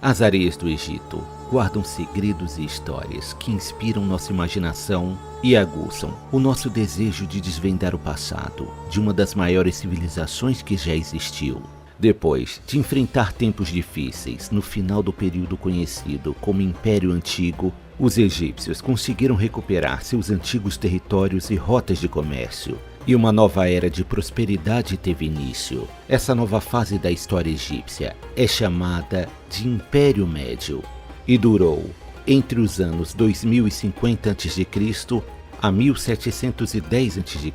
As areias do Egito guardam segredos e histórias que inspiram nossa imaginação e aguçam o nosso desejo de desvendar o passado de uma das maiores civilizações que já existiu. Depois de enfrentar tempos difíceis no final do período conhecido como Império Antigo, os egípcios conseguiram recuperar seus antigos territórios e rotas de comércio, e uma nova era de prosperidade teve início. Essa nova fase da história egípcia é chamada de Império Médio e durou entre os anos 2050 a.C. a 1710 a.C.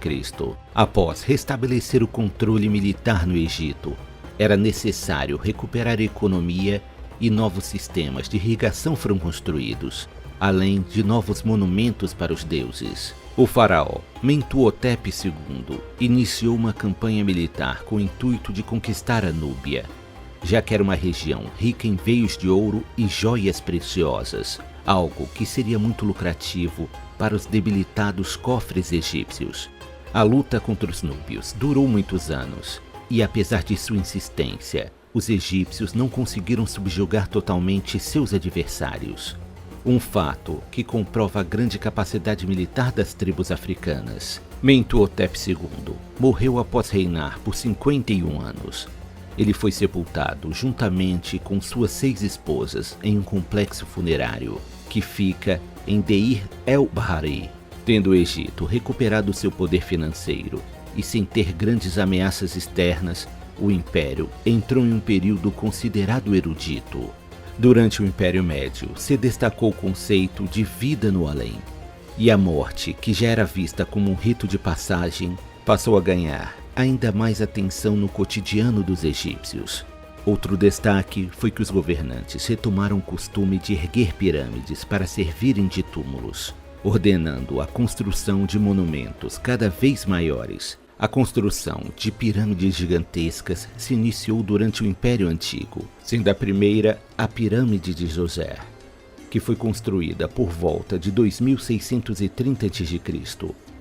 Após restabelecer o controle militar no Egito, era necessário recuperar a economia e novos sistemas de irrigação foram construídos, além de novos monumentos para os deuses. O faraó Mentuhotep II iniciou uma campanha militar com o intuito de conquistar a Núbia, já que era uma região rica em veios de ouro e joias preciosas, algo que seria muito lucrativo para os debilitados cofres egípcios. A luta contra os núbios durou muitos anos, e apesar de sua insistência, os egípcios não conseguiram subjugar totalmente seus adversários. Um fato que comprova a grande capacidade militar das tribos africanas. Mentuhotep II morreu após reinar por 51 anos. Ele foi sepultado juntamente com suas 6 esposas em um complexo funerário que fica em Deir el-Bahari. Tendo o Egito recuperado seu poder financeiro e sem ter grandes ameaças externas, o Império entrou em um período considerado erudito. Durante o Império Médio, se destacou o conceito de vida no além, e a morte, que já era vista como um rito de passagem, passou a ganhar ainda mais atenção no cotidiano dos egípcios. Outro destaque foi que os governantes retomaram o costume de erguer pirâmides para servirem de túmulos, ordenando a construção de monumentos cada vez maiores. A construção de pirâmides gigantescas se iniciou durante o Império Antigo, sendo a primeira a Pirâmide de Djoser, que foi construída por volta de 2630 a.C.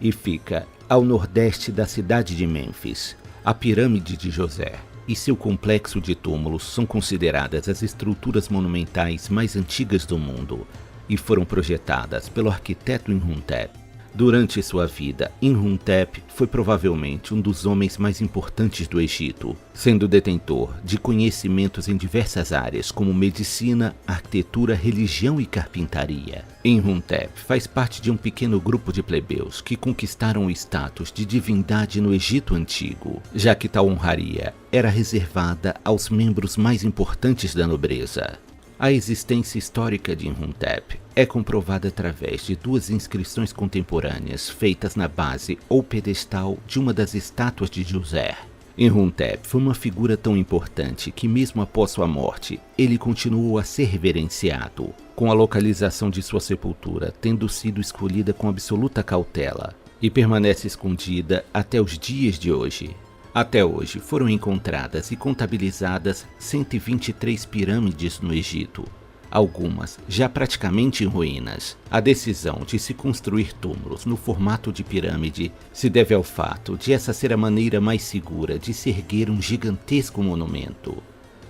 e fica ao nordeste da cidade de Mênfis. A Pirâmide de Djoser e seu complexo de túmulos são consideradas as estruturas monumentais mais antigas do mundo e foram projetadas pelo arquiteto Imhotep. Durante sua vida, Imhotep foi provavelmente um dos homens mais importantes do Egito, sendo detentor de conhecimentos em diversas áreas como medicina, arquitetura, religião e carpintaria. Imhotep faz parte de um pequeno grupo de plebeus que conquistaram o status de divindade no Egito Antigo, já que tal honraria era reservada aos membros mais importantes da nobreza. A existência histórica de Imhotep é comprovada através de 2 inscrições contemporâneas feitas na base ou pedestal de uma das estátuas de Djoser. Imhotep foi uma figura tão importante que mesmo após sua morte, ele continuou a ser reverenciado, com a localização de sua sepultura tendo sido escolhida com absoluta cautela, e permanece escondida até os dias de hoje. Até hoje foram encontradas e contabilizadas 123 pirâmides no Egito, algumas já praticamente em ruínas. A decisão de se construir túmulos no formato de pirâmide se deve ao fato de essa ser a maneira mais segura de se erguer um gigantesco monumento,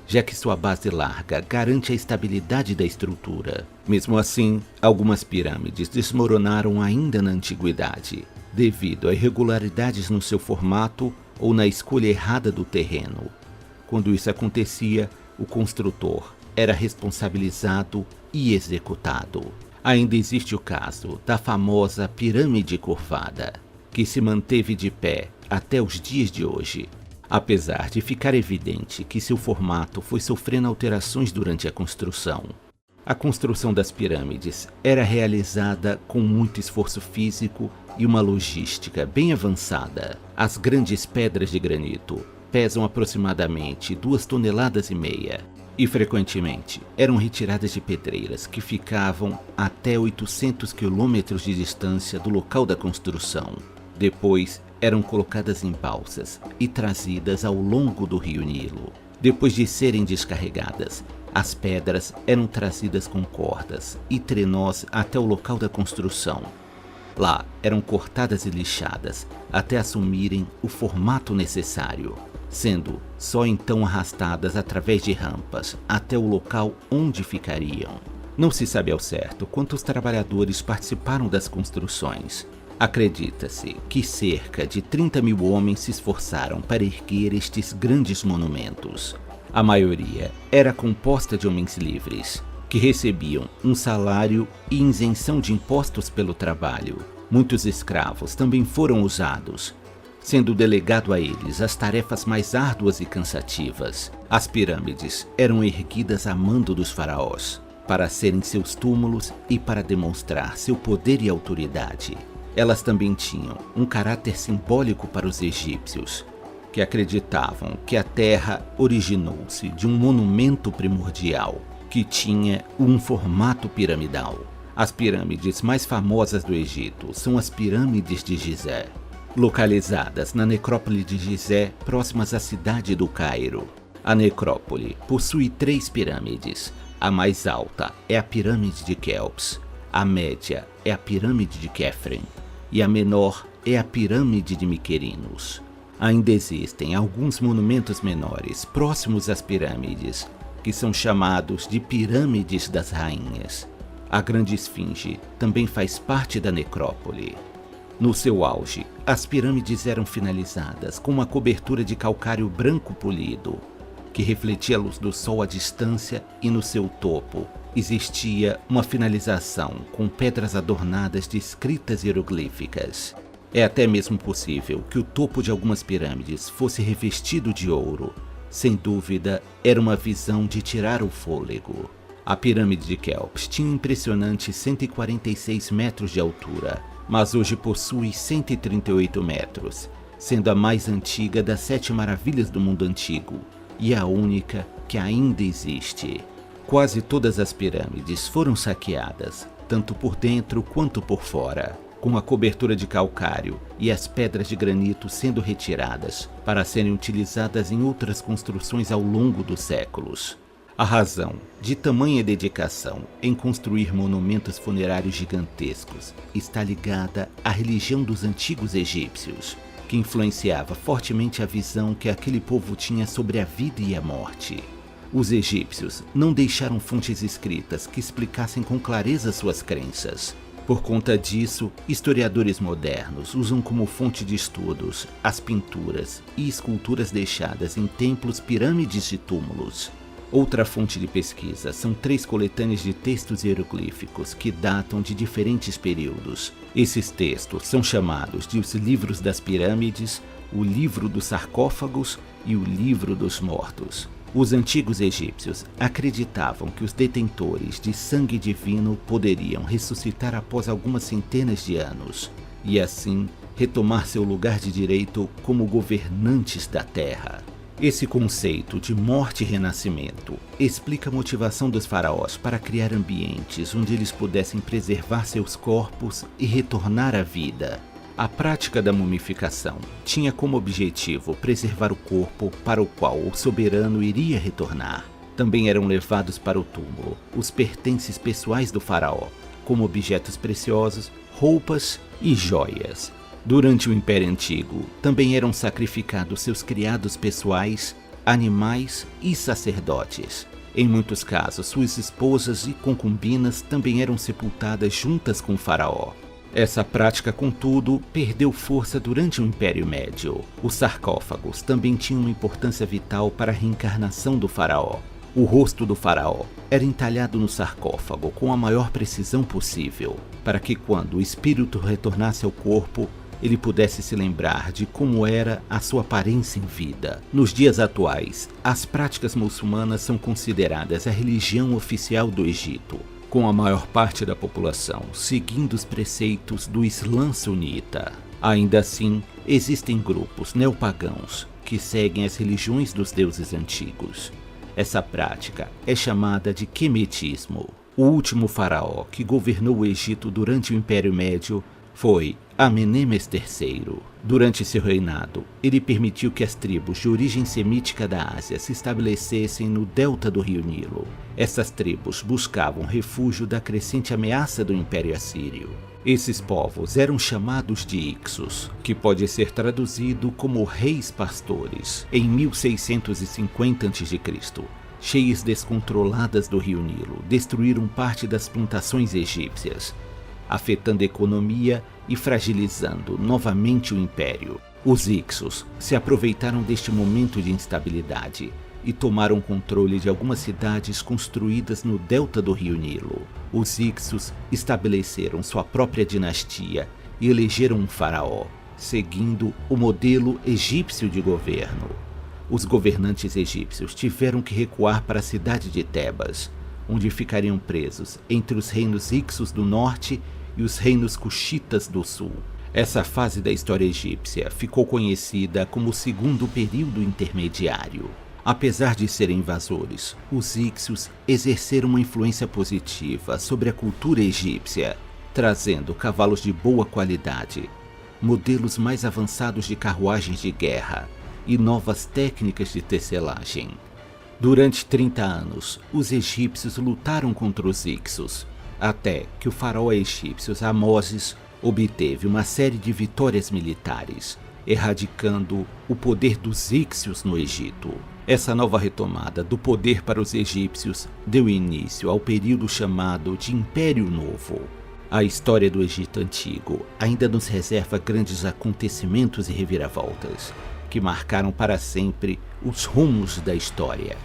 já que sua base larga garante a estabilidade da estrutura. Mesmo assim, algumas pirâmides desmoronaram ainda na antiguidade, devido a irregularidades no seu formato ou na escolha errada do terreno. Quando isso acontecia, o construtor era responsabilizado e executado. Ainda existe o caso da famosa pirâmide curvada, que se manteve de pé até os dias de hoje, apesar de ficar evidente que seu formato foi sofrendo alterações durante a construção. A construção das pirâmides era realizada com muito esforço físico e uma logística bem avançada. As grandes pedras de granito pesam aproximadamente 2,5 toneladas e frequentemente eram retiradas de pedreiras que ficavam até 800 quilômetros de distância do local da construção. Depois eram colocadas em balsas e trazidas ao longo do rio Nilo. Depois de serem descarregadas, as pedras eram trazidas com cordas e trenós até o local da construção. Lá eram cortadas e lixadas até assumirem o formato necessário, sendo só então arrastadas através de rampas até o local onde ficariam. Não se sabe ao certo quantos trabalhadores participaram das construções. Acredita-se que cerca de 30.000 homens se esforçaram para erguer estes grandes monumentos. A maioria era composta de homens livres, que recebiam um salário e isenção de impostos pelo trabalho. Muitos escravos também foram usados, sendo delegado a eles as tarefas mais árduas e cansativas. As pirâmides eram erguidas a mando dos faraós, para serem seus túmulos e para demonstrar seu poder e autoridade. Elas também tinham um caráter simbólico para os egípcios, que acreditavam que a Terra originou-se de um monumento primordial, que tinha um formato piramidal. As pirâmides mais famosas do Egito são as pirâmides de Gizé, localizadas na necrópole de Gizé, próximas à cidade do Cairo. A necrópole possui 3 pirâmides. A mais alta é a pirâmide de Quéops, a média é a pirâmide de Quefren e a menor é a pirâmide de Miquerinos. Ainda existem alguns monumentos menores próximos às pirâmides, que são chamados de pirâmides das rainhas. A Grande Esfinge também faz parte da necrópole. No seu auge, as pirâmides eram finalizadas com uma cobertura de calcário branco polido, que refletia a luz do sol à distância, e no seu topo existia uma finalização com pedras adornadas de escritas hieroglíficas. É até mesmo possível que o topo de algumas pirâmides fosse revestido de ouro. Sem dúvida, era uma visão de tirar o fôlego. A pirâmide de Quéops tinha impressionantes 146 metros de altura, mas hoje possui 138 metros, sendo a mais antiga das 7 maravilhas do mundo antigo e a única que ainda existe. Quase todas as pirâmides foram saqueadas, tanto por dentro quanto por fora, com a cobertura de calcário e as pedras de granito sendo retiradas para serem utilizadas em outras construções ao longo dos séculos. A razão de tamanha dedicação em construir monumentos funerários gigantescos está ligada à religião dos antigos egípcios, que influenciava fortemente a visão que aquele povo tinha sobre a vida e a morte. Os egípcios não deixaram fontes escritas que explicassem com clareza suas crenças. Por conta disso, historiadores modernos usam como fonte de estudos as pinturas e esculturas deixadas em templos, pirâmides e túmulos. Outra fonte de pesquisa são 3 coletâneas de textos hieroglíficos que datam de diferentes períodos. Esses textos são chamados de os livros das pirâmides, o livro dos sarcófagos e o livro dos mortos. Os antigos egípcios acreditavam que os detentores de sangue divino poderiam ressuscitar após algumas centenas de anos, e assim retomar seu lugar de direito como governantes da Terra. Esse conceito de morte e renascimento explica a motivação dos faraós para criar ambientes onde eles pudessem preservar seus corpos e retornar à vida. A prática da mumificação tinha como objetivo preservar o corpo para o qual o soberano iria retornar. Também eram levados para o túmulo os pertences pessoais do faraó, como objetos preciosos, roupas e joias. Durante o Império Antigo, também eram sacrificados seus criados pessoais, animais e sacerdotes. Em muitos casos, suas esposas e concubinas também eram sepultadas juntas com o faraó. Essa prática, contudo, perdeu força durante o Império Médio. Os sarcófagos também tinham uma importância vital para a reencarnação do faraó. O rosto do faraó era entalhado no sarcófago com a maior precisão possível, para que quando o espírito retornasse ao corpo, ele pudesse se lembrar de como era a sua aparência em vida. Nos dias atuais, as práticas muçulmanas são consideradas a religião oficial do Egito, com a maior parte da população seguindo os preceitos do Islã sunita. Ainda assim, existem grupos neopagãos que seguem as religiões dos deuses antigos. Essa prática é chamada de quemetismo. O último faraó que governou o Egito durante o Império Médio foi Amenemes III. Durante seu reinado, ele permitiu que as tribos de origem semítica da Ásia se estabelecessem no delta do rio Nilo. Essas tribos buscavam refúgio da crescente ameaça do Império Assírio. Esses povos eram chamados de Ixos, que pode ser traduzido como reis pastores, em 1650 a.C. Cheias descontroladas do rio Nilo destruíram parte das plantações egípcias, afetando a economia e fragilizando novamente o império. Os Ixos se aproveitaram deste momento de instabilidade e tomaram controle de algumas cidades construídas no delta do rio Nilo. Os Ixos estabeleceram sua própria dinastia e elegeram um faraó, seguindo o modelo egípcio de governo. Os governantes egípcios tiveram que recuar para a cidade de Tebas, onde ficariam presos entre os reinos Ixos do norte e os reinos Cuxitas do sul. Essa fase da história egípcia ficou conhecida como o segundo período intermediário. Apesar de serem invasores, os Ixos exerceram uma influência positiva sobre a cultura egípcia, trazendo cavalos de boa qualidade, modelos mais avançados de carruagens de guerra e novas técnicas de tecelagem. Durante 30 anos, os egípcios lutaram contra os Ixos, até que o faraó egípcio Amoses obteve uma série de vitórias militares, erradicando o poder dos Ixos no Egito. Essa nova retomada do poder para os egípcios deu início ao período chamado de Império Novo. A história do Egito Antigo ainda nos reserva grandes acontecimentos e reviravoltas, que marcaram para sempre os rumos da história.